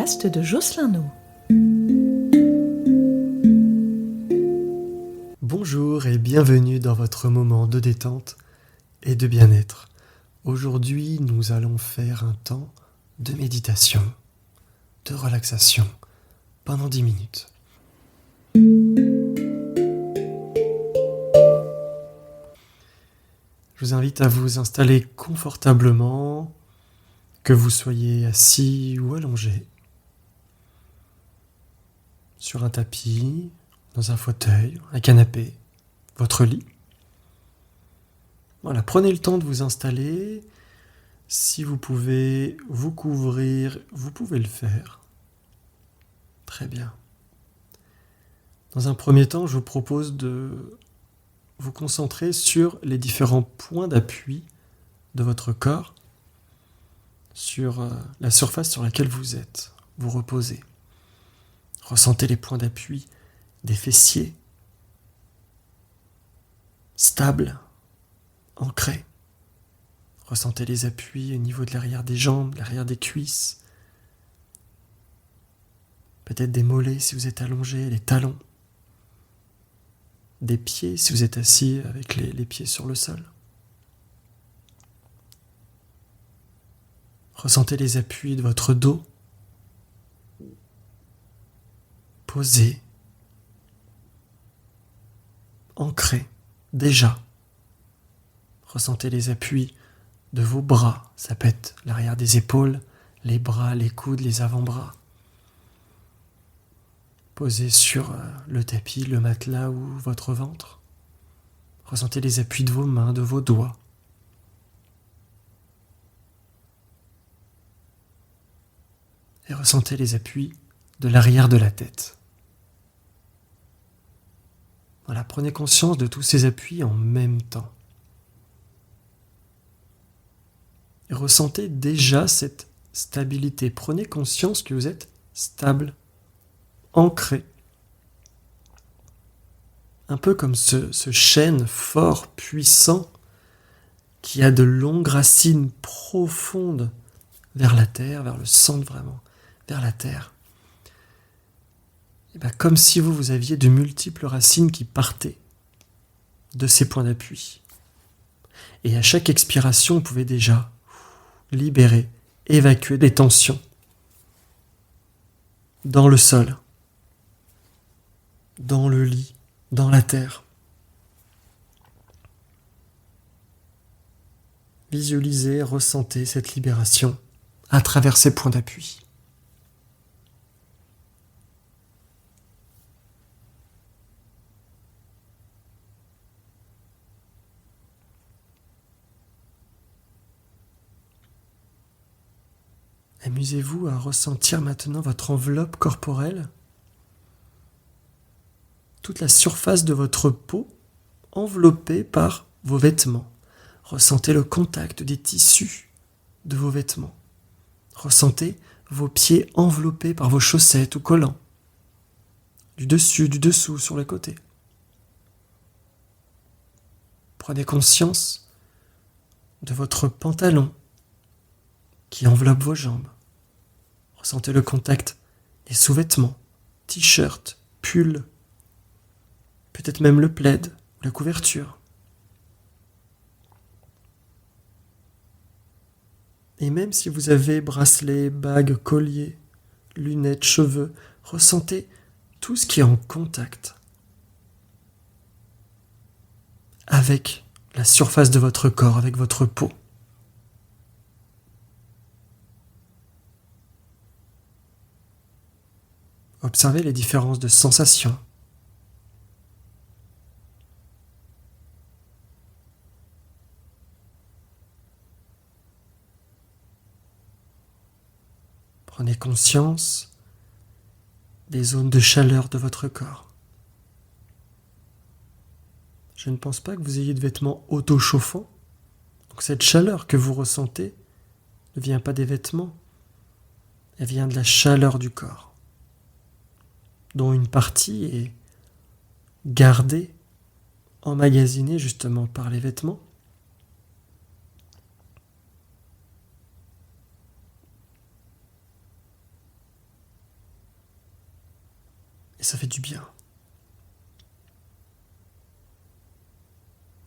podcast de Jocelyn No. Bonjour et bienvenue dans votre moment de détente et de bien-être. Aujourd'hui, nous allons faire un temps de méditation, de relaxation pendant 10 minutes. Je vous invite à vous installer confortablement, que vous soyez assis ou allongé, sur un tapis, dans un fauteuil, un canapé, votre lit. Voilà, prenez le temps de vous installer. Si vous pouvez vous couvrir, vous pouvez le faire. Très bien. Dans un premier temps, je vous propose de vous concentrer sur les différents points d'appui de votre corps, sur la surface sur laquelle vous êtes. Vous reposez. Ressentez les points d'appui des fessiers, stables, ancrés. Ressentez les appuis au niveau de l'arrière des jambes, l'arrière des cuisses. Peut-être des mollets si vous êtes allongé, les talons. Des pieds si vous êtes assis avec les pieds sur le sol. Ressentez les appuis de votre dos. Posé. Ancré. Déjà. Ressentez les appuis de vos bras. Ça peut être l'arrière des épaules, les bras, les coudes, les avant-bras. Posé sur le tapis, le matelas ou votre ventre. Ressentez les appuis de vos mains, de vos doigts. Et ressentez les appuis de l'arrière de la tête. Voilà, prenez conscience de tous ces appuis en même temps. Et ressentez déjà cette stabilité. Prenez conscience que vous êtes stable, ancré. Un peu comme ce chêne fort, puissant, qui a de longues racines profondes vers la terre, vers le centre vraiment, vers la terre. Et bien, comme si vous aviez de multiples racines qui partaient de ces points d'appui. Et à chaque expiration, vous pouvez déjà libérer, évacuer des tensions dans le sol, dans le lit, dans la terre. Visualisez, ressentez cette libération à travers ces points d'appui. Amusez-vous à ressentir maintenant votre enveloppe corporelle, toute la surface de votre peau enveloppée par vos vêtements. Ressentez le contact des tissus de vos vêtements. Ressentez vos pieds enveloppés par vos chaussettes ou collants, du dessus, du dessous, sur les côtés. Prenez conscience de votre pantalon qui enveloppe vos jambes. Ressentez le contact des sous-vêtements, t-shirts, pulls, peut-être même le plaid ou la couverture. Et même si vous avez bracelets, bagues, colliers, lunettes, cheveux, ressentez tout ce qui est en contact avec la surface de votre corps, avec votre peau. Observez les différences de sensations. Prenez conscience des zones de chaleur de votre corps. Je ne pense pas que vous ayez de vêtements auto-chauffants. Donc cette chaleur que vous ressentez ne vient pas des vêtements, elle vient de la chaleur du corps, dont une partie est gardée, emmagasinée justement par les vêtements. ça fait du bien.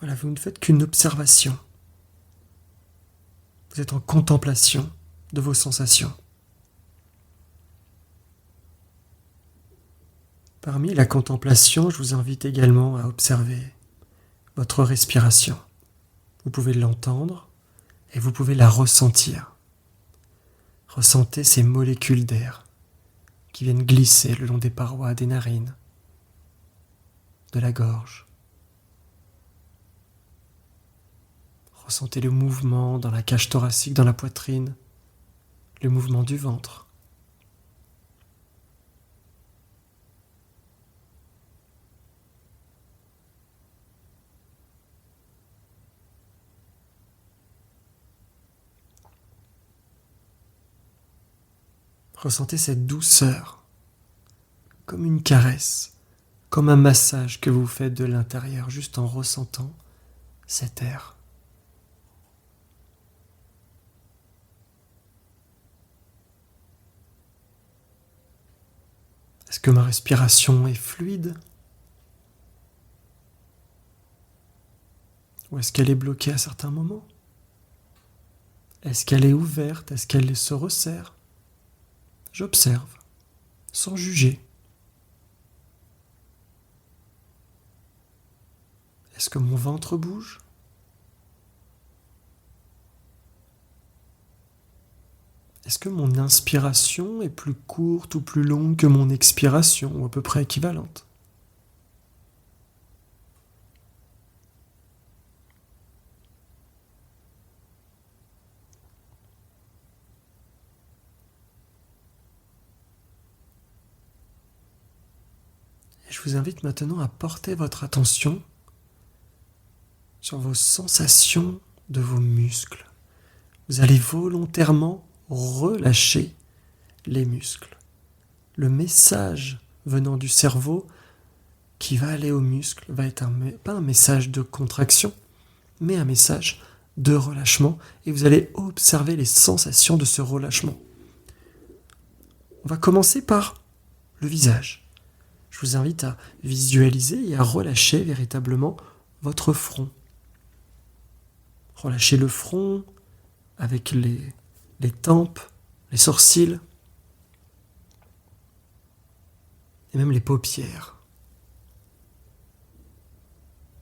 Voilà, vous ne faites qu'une observation. Vous êtes en contemplation de vos sensations. Parmi la contemplation, je vous invite également à observer votre respiration. Vous pouvez l'entendre et vous pouvez la ressentir. Ressentez ces molécules d'air qui viennent glisser le long des parois des narines, de la gorge. Ressentez le mouvement dans la cage thoracique, dans la poitrine, le mouvement du ventre. Ressentez cette douceur, comme une caresse, comme un massage que vous faites de l'intérieur, juste en ressentant cet air. Est-ce que ma respiration est fluide? Ou est-ce qu'elle est bloquée à certains moments? Est-ce qu'elle est ouverte? Est-ce qu'elle se resserre? J'observe, sans juger. Est-ce que mon ventre bouge? Est-ce que mon inspiration est plus courte ou plus longue que mon expiration, ou à peu près équivalente? Et je vous invite maintenant à porter votre attention sur vos sensations de vos muscles. Vous allez volontairement relâcher les muscles. Le message venant du cerveau qui va aller aux muscles va être pas un message de contraction, mais un message de relâchement. Et vous allez observer les sensations de ce relâchement. On va commencer par le visage. Je vous invite à visualiser et à relâcher véritablement votre front. Relâchez le front avec les tempes, les sourcils et même les paupières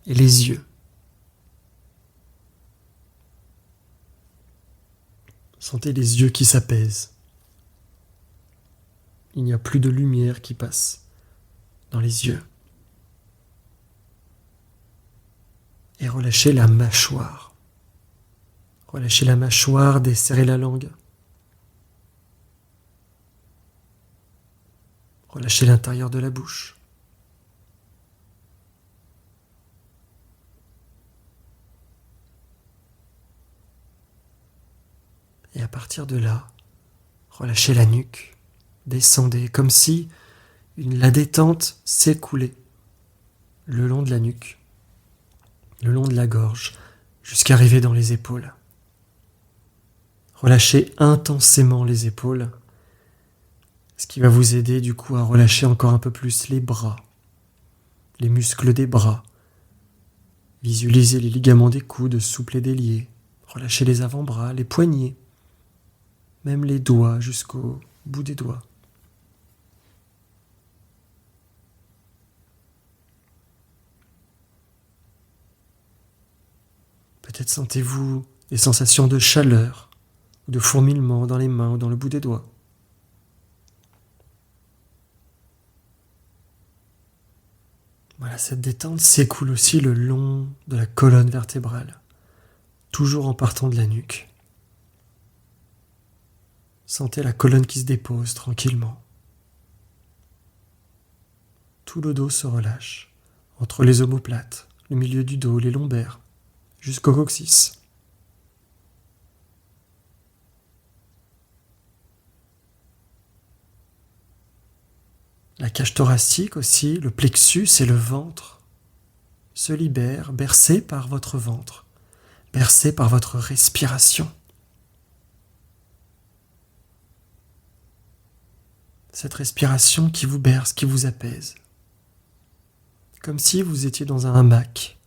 et les yeux. Sentez les yeux qui s'apaisent. Il n'y a plus de lumière qui passe dans les yeux. Et relâchez la mâchoire. Relâchez la mâchoire, desserrez la langue. Relâchez l'intérieur de la bouche. Et à partir de là, relâchez la nuque. Descendez comme si la détente s'écoulait le long de la nuque, le long de la gorge, jusqu'à arriver dans les épaules. Relâchez intensément les épaules, ce qui va vous aider du coup à relâcher encore un peu plus les bras, les muscles des bras. Visualisez les ligaments des coudes souples et déliés. Relâchez les avant-bras, les poignets, même les doigts jusqu'au bout des doigts. Peut-être sentez-vous des sensations de chaleur ou de fourmillement dans les mains ou dans le bout des doigts. Voilà, cette détente s'écoule aussi le long de la colonne vertébrale, toujours en partant de la nuque. Sentez la colonne qui se dépose tranquillement. Tout le dos se relâche, entre les omoplates, le milieu du dos, les lombaires, jusqu'au coccyx. La cage thoracique aussi, le plexus et le ventre se libèrent, bercés par votre ventre, bercés par votre respiration. cette respiration qui vous berce, qui vous apaise. Comme si vous étiez dans un hamac.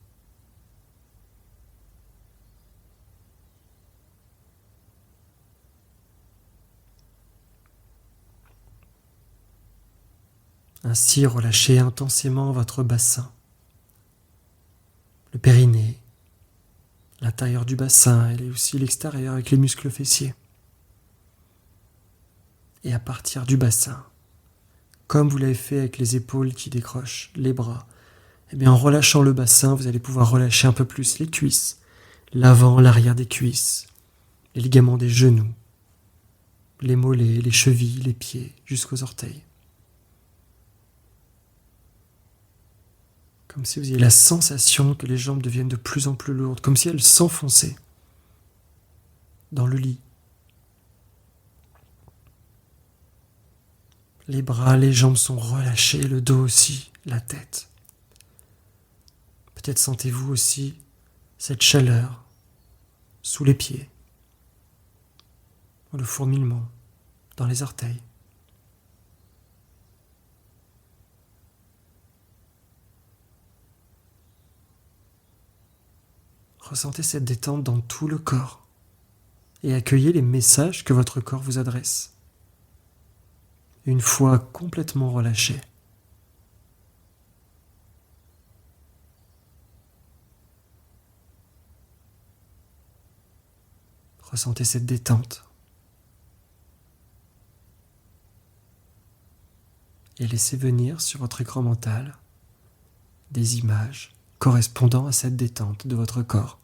Ainsi, relâchez intensément votre bassin, le périnée, l'intérieur du bassin et aussi l'extérieur avec les muscles fessiers. Et à partir du bassin, comme vous l'avez fait avec les épaules qui décrochent, les bras, et bien en relâchant le bassin, vous allez pouvoir relâcher un peu plus les cuisses, l'avant, l'arrière des cuisses, les ligaments des genoux, les mollets, les chevilles, les pieds, jusqu'aux orteils. Comme si vous aviez la sensation que les jambes deviennent de plus en plus lourdes, comme si elles s'enfonçaient dans le lit. Les bras, les jambes sont relâchés, le dos aussi, la tête. Peut-être sentez-vous aussi cette chaleur sous les pieds, le fourmillement dans les orteils. Ressentez cette détente dans tout le corps et accueillez les messages que votre corps vous adresse. Une fois complètement relâché, ressentez cette détente et laissez venir sur votre écran mental des images correspondant à cette détente de votre corps.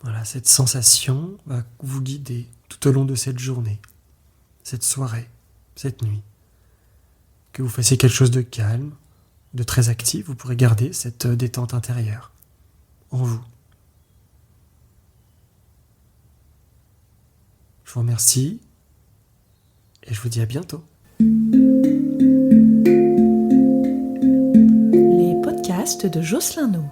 Voilà, cette sensation va vous guider tout au long de cette journée, cette soirée, cette nuit. Que vous fassiez quelque chose de calme, de très actif, vous pourrez garder cette détente intérieure en vous. Je vous remercie et je vous dis à bientôt. Les podcasts de Jocelyn No.